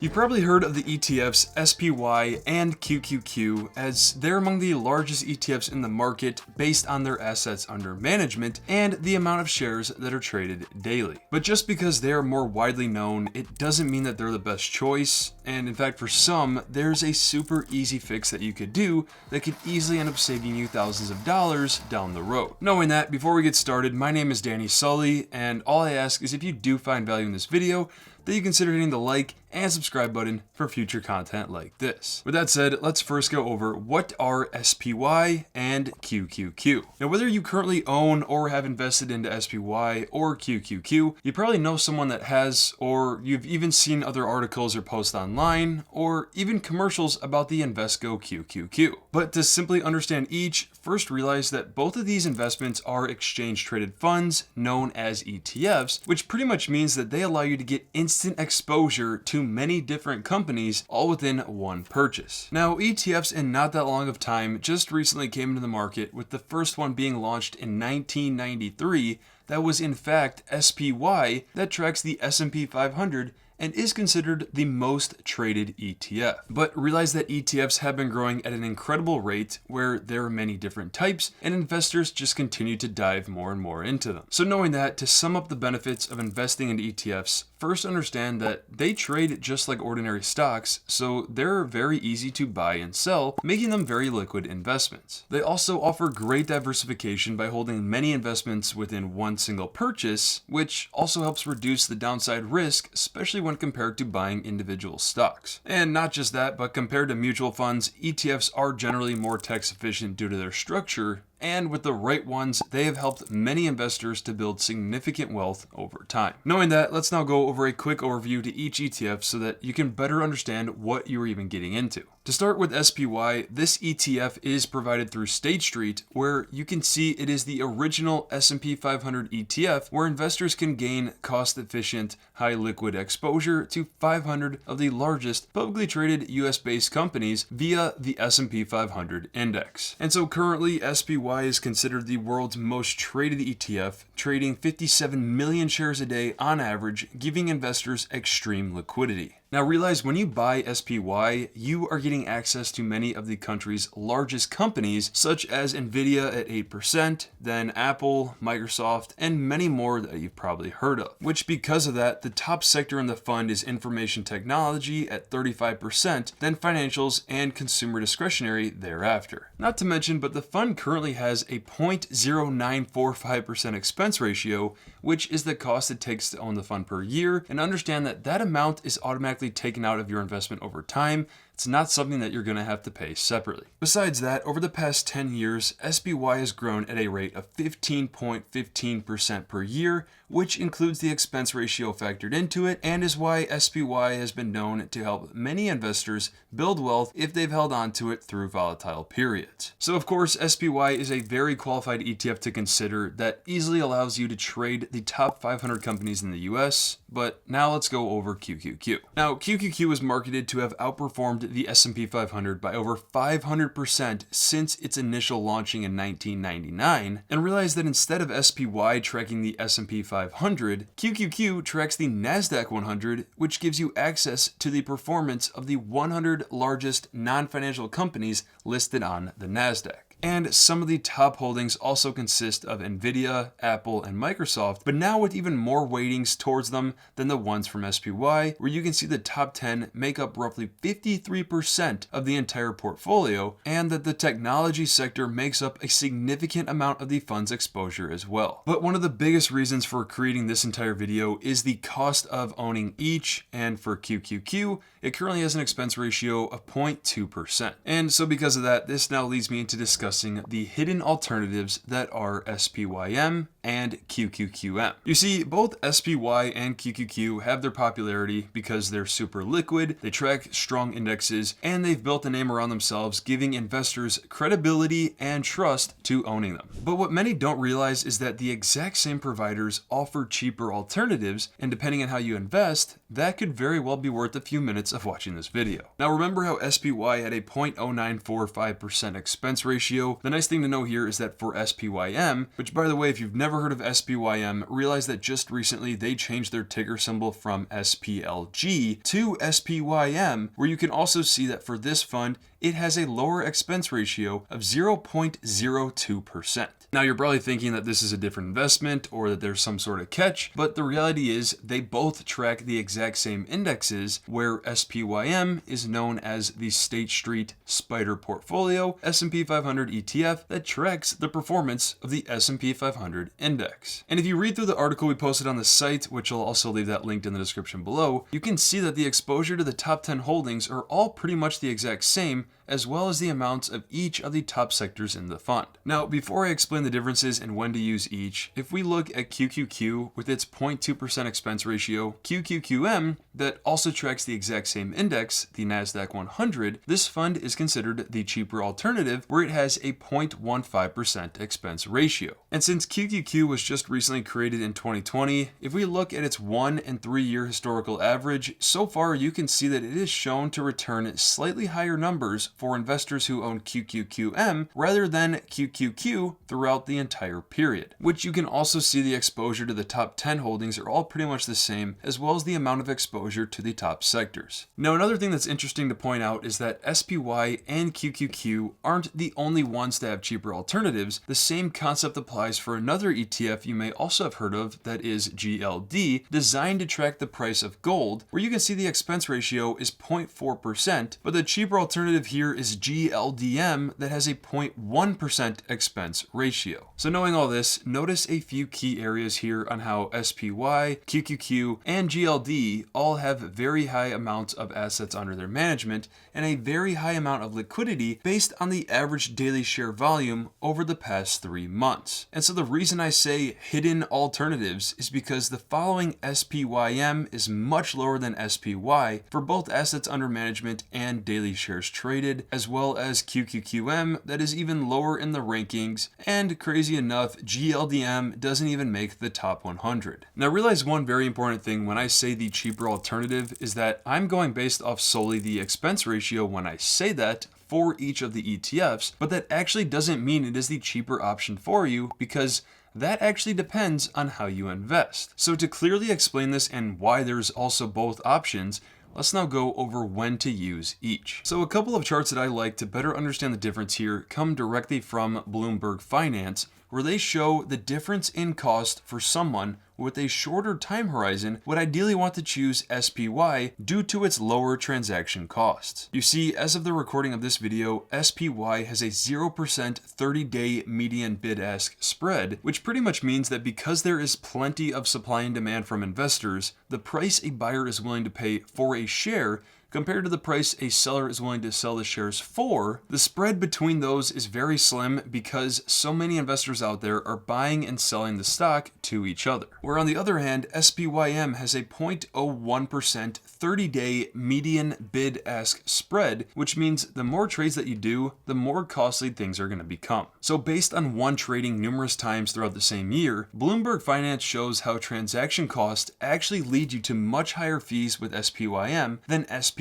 You've probably heard of the ETFs SPY and QQQ, as they're among the largest ETFs in the market based on their assets under management and the amount of shares that are traded daily. But just because they are more widely known, it doesn't mean that they're the best choice. And in fact, for some, there's a super easy fix that you could do that could easily end up saving you thousands of dollars down the road. Knowing that, before we get started, my name is Sully, and all I ask is if you do find value in this video, that you consider hitting the like and subscribe button for future content like this. With that said, let's first go over what are SPY and QQQ. Now, whether you currently own or have invested into SPY or QQQ, you probably know someone that has, or you've even seen other articles or posts online, or even commercials about the Invesco QQQ. But to simply understand each, first realize that both of these investments are exchange traded funds known as ETFs, which pretty much means that they allow you to get instant exposure to many different companies all within one purchase. Now, ETFs in not that long of time just recently came into the market, with the first one being launched in 1993 that was in fact SPY, that tracks the S&P 500 and is considered the most traded ETF. But realize that ETFs have been growing at an incredible rate, where there are many different types and investors just continue to dive more and more into them. So knowing that, to sum up the benefits of investing in ETFs, first understand that they trade just like ordinary stocks, so they're very easy to buy and sell, making them very liquid investments. They also offer great diversification by holding many investments within one single purchase, which also helps reduce the downside risk, especially when compared to buying individual stocks. And not just that, but compared to mutual funds, ETFs are generally more tax efficient due to their structure, and with the right ones, they have helped many investors to build significant wealth over time. Knowing that, let's now go over a quick overview to each ETF so that you can better understand what you're even getting into. To start with SPY, this ETF is provided through State Street, where you can see it is the original S&P 500 ETF, where investors can gain cost-efficient, high liquid exposure to 500 of the largest publicly traded US-based companies via the S&P 500 index. And so currently, SPY is considered the world's most traded ETF, trading 57 million shares a day on average, giving investors extreme liquidity. Now realize when you buy SPY, you are getting access to many of the country's largest companies, such as Nvidia at 8%, then Apple, Microsoft, and many more that you've probably heard of. Which, because of that, the top sector in the fund is information technology at 35%, then financials and consumer discretionary thereafter. Not to mention, but the fund currently has a 0.0945% expense ratio, which is the cost it takes to own the fund per year, and understand that that amount is automatically taken out of your investment over time. It's not something that you're going to have to pay separately. Besides that, over the past 10 years, SPY has grown at a rate of 15.15% per year, which includes the expense ratio factored into it, and is why SPY has been known to help many investors build wealth if they've held on to it through volatile periods. So of course, SPY is a very qualified ETF to consider that easily allows you to trade the top 500 companies in the US, but now let's go over QQQ. Now, QQQ is marketed to have outperformed the S&P 500 by over 500% since its initial launching in 1999, and realize that instead of SPY tracking the S&P 500, QQQ tracks the NASDAQ 100, which gives you access to the performance of the 100 largest non-financial companies listed on the NASDAQ. And some of the top holdings also consist of Nvidia, Apple, and Microsoft, but now with even more weightings towards them than the ones from SPY, where you can see the top 10 make up roughly 53% of the entire portfolio, and that the technology sector makes up a significant amount of the fund's exposure as well. But one of the biggest reasons for creating this entire video is the cost of owning each, and for QQQ, it currently has an expense ratio of 0.2%. And so because of that, this now leads me into discussing the hidden alternatives that are SPYM and QQQM. You see, both SPY and QQQ have their popularity because they're super liquid, they track strong indexes, and they've built a name around themselves, giving investors credibility and trust to owning them. But what many don't realize is that the exact same providers offer cheaper alternatives, and depending on how you invest, that could very well be worth a few minutes of watching this video. Now remember how SPY had a 0.0945% expense ratio? The nice thing to know here is that for SPYM, which by the way, if you've never never heard of SPYM, realize that just recently they changed their ticker symbol from SPLG to SPYM, where you can also see that for this fund, it has a lower expense ratio of 0.02%. Now you're probably thinking that this is a different investment or that there's some sort of catch, but the reality is they both track the exact same indexes, where SPYM is known as the State Street Spider Portfolio S&P 500 ETF that tracks the performance of the S&P 500 index. And if you read through the article we posted on the site, which I'll also leave that linked in the description below, you can see that the exposure to the top 10 holdings are all pretty much the exact same, as well as the amounts of each of the top sectors in the fund. Now, before I explain the differences and when to use each, if we look at QQQ with its 0.2% expense ratio, QQQM that also tracks the exact same index, the NASDAQ 100, this fund is considered the cheaper alternative, where it has a 0.15% expense ratio. And since QQQ was just recently created in 2020, if we look at its 1 and 3 year historical average, so far you can see that it is shown to return slightly higher numbers for investors who own QQQM rather than QQQ throughout the entire period, which you can also see the exposure to the top 10 holdings are all pretty much the same, as well as the amount of exposure to the top sectors. Now, another thing that's interesting to point out is that SPY and QQQ aren't the only ones to have cheaper alternatives. The same concept applies for another ETF you may also have heard of, that is GLD, designed to track the price of gold, where you can see the expense ratio is 0.4%, but the cheaper alternative here is GLDM that has a 0.1% expense ratio. So knowing all this, notice a few key areas here on how SPY, QQQ, and GLD all have very high amounts of assets under their management and a very high amount of liquidity based on the average daily share volume over the past 3 months. And so the reason I say hidden alternatives is because the following SPYM is much lower than SPY for both assets under management and daily shares traded, as well as QQQM that is even lower in the rankings, and crazy enough, GLDM doesn't even make the top 100. Now realize one very important thing when I say the cheaper alternative is that I'm going based off solely the expense ratio when I say that for each of the ETFs, but that actually doesn't mean it is the cheaper option for you, because that actually depends on how you invest. So to clearly explain this and why there's also both options, let's now go over when to use each. So a couple of charts that I like to better understand the difference here come directly from Bloomberg Finance, where they show the difference in cost for someone with a shorter time horizon would ideally want to choose SPY due to its lower transaction costs. You see, as of the recording of this video, SPY has a 0% 30-day median bid-ask spread, which pretty much means that because there is plenty of supply and demand from investors, the price a buyer is willing to pay for a share compared to the price a seller is willing to sell the shares for, the spread between those is very slim because so many investors out there are buying and selling the stock to each other. Where on the other hand, SPYM has a 0.01% 30-day median bid-ask spread, which means the more trades that you do, the more costly things are going to become. So based on one trading numerous times throughout the same year, Bloomberg Finance shows how transaction costs actually lead you to much higher fees with SPYM than SPY,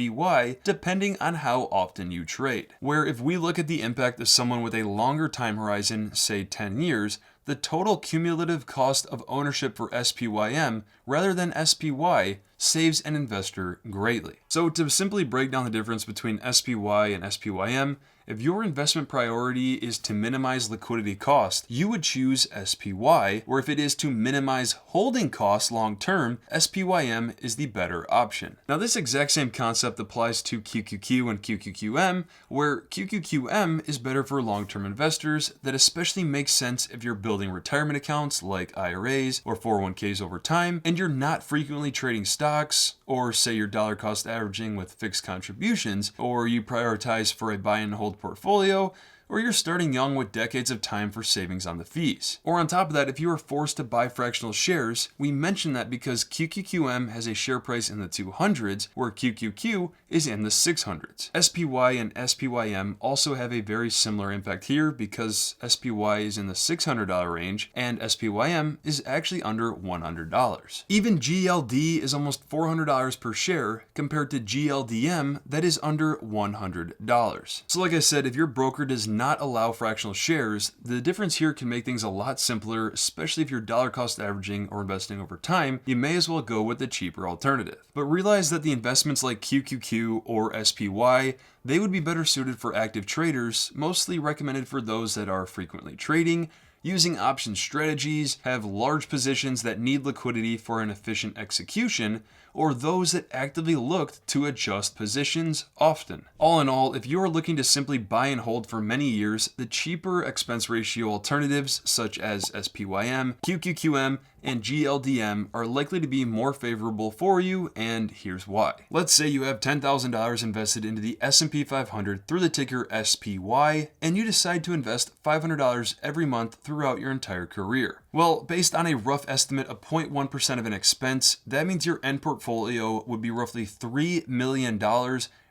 depending on how often you trade. Where if we look at the impact of someone with a longer time horizon, say 10 years, the total cumulative cost of ownership for SPYM rather than SPY saves an investor greatly. So to simply break down the difference between SPY and SPYM, if your investment priority is to minimize liquidity cost, you would choose SPY, or if it is to minimize holding costs long term, SPYM is the better option. Now this exact same concept applies to QQQ and QQQM, where QQQM is better for long-term investors. That especially makes sense if you're building retirement accounts like IRAs or 401ks over time, and you're not frequently trading stocks, or say you're dollar cost averaging with fixed contributions, or you prioritize for a buy and hold portfolio, or you're starting young with decades of time for savings on the fees. Or on top of that, if you are forced to buy fractional shares, we mention that because QQQM has a share price in the 200s, where QQQ is in the 600s. SPY and SPYM also have a very similar impact here because SPY is in the $600 range and SPYM is actually under $100. Even GLD is almost $400 per share compared to GLDM that is under $100. So like I said, if your broker does not allow fractional shares, the difference here can make things a lot simpler, especially if you're dollar cost averaging or investing over time. You may as well go with the cheaper alternative. But realize that the investments like QQQ or SPY, they would be better suited for active traders, mostly recommended for those that are frequently trading, using option strategies, have large positions that need liquidity for an efficient execution, or those that actively looked to adjust positions often. All in all, if you are looking to simply buy and hold for many years, the cheaper expense ratio alternatives such as SPYM, QQQM, and GLDM are likely to be more favorable for you, and here's why. Let's say you have $10,000 invested into the S&P 500 through the ticker SPY, and you decide to invest $500 every month throughout your entire career. Well, based on a rough estimate of 0.1% of an expense, that means your end portfolio would be roughly $3 million,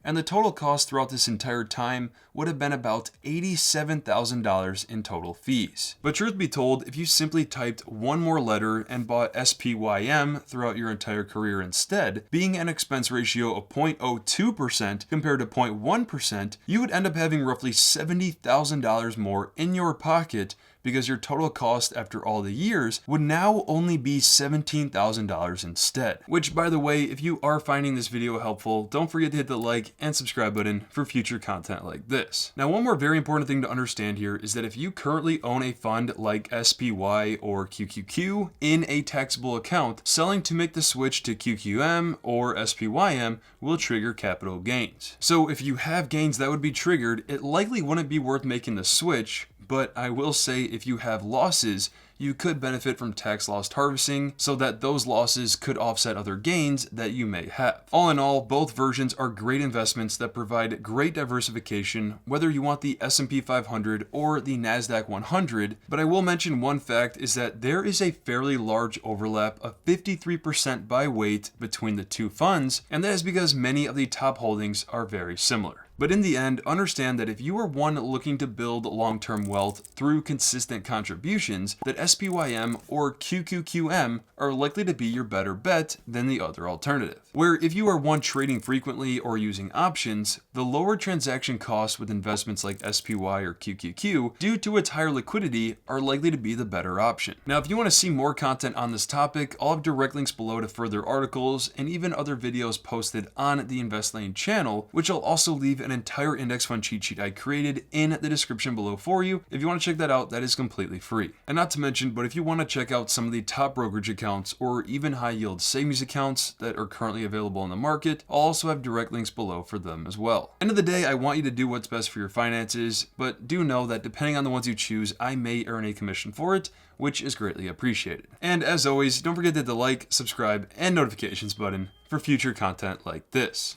and the total cost throughout this entire time would have been about $87,000 in total fees. But truth be told, if you simply typed one more letter and bought SPYM throughout your entire career instead, being an expense ratio of 0.02% compared to 0.1%, you would end up having roughly $70,000 more in your pocket, because your total cost after all the years would now only be $17,000 instead. Which, by the way, if you are finding this video helpful, don't forget to hit the like and subscribe button for future content like this. Now, one more very important thing to understand here is that if you currently own a fund like SPY or QQQ in a taxable account, selling to make the switch to QQM or SPYM will trigger capital gains. So if you have gains that would be triggered, it likely wouldn't be worth making the switch. But I will say, if you have losses, you could benefit from tax loss harvesting so that those losses could offset other gains that you may have. All in all, both versions are great investments that provide great diversification, whether you want the S&P 500 or the NASDAQ 100. But I will mention one fact is that there is a fairly large overlap of 53% by weight between the two funds, and that is because many of the top holdings are very similar. But in the end, understand that if you are one looking to build long-term wealth through consistent contributions, that SPYM or QQQM are likely to be your better bet than the other alternative. Where if you are one trading frequently or using options, the lower transaction costs with investments like SPY or QQQ due to its higher liquidity are likely to be the better option. Now, if you want to see more content on this topic, I'll have direct links below to further articles and even other videos posted on the Invest Lane channel, which I'll also leave an entire index fund cheat sheet I created in the description below for you. If you want to check that out, that is completely free. And not to mention, but if you want to check out some of the top brokerage accounts or even high yield savings accounts that are currently available in the market, I'll also have direct links below for them as well. End of the day, I want you to do what's best for your finances, but do know that depending on the ones you choose, I may earn a commission for it, which is greatly appreciated. And as always, don't forget to hit the like, subscribe, and notifications button for future content like this.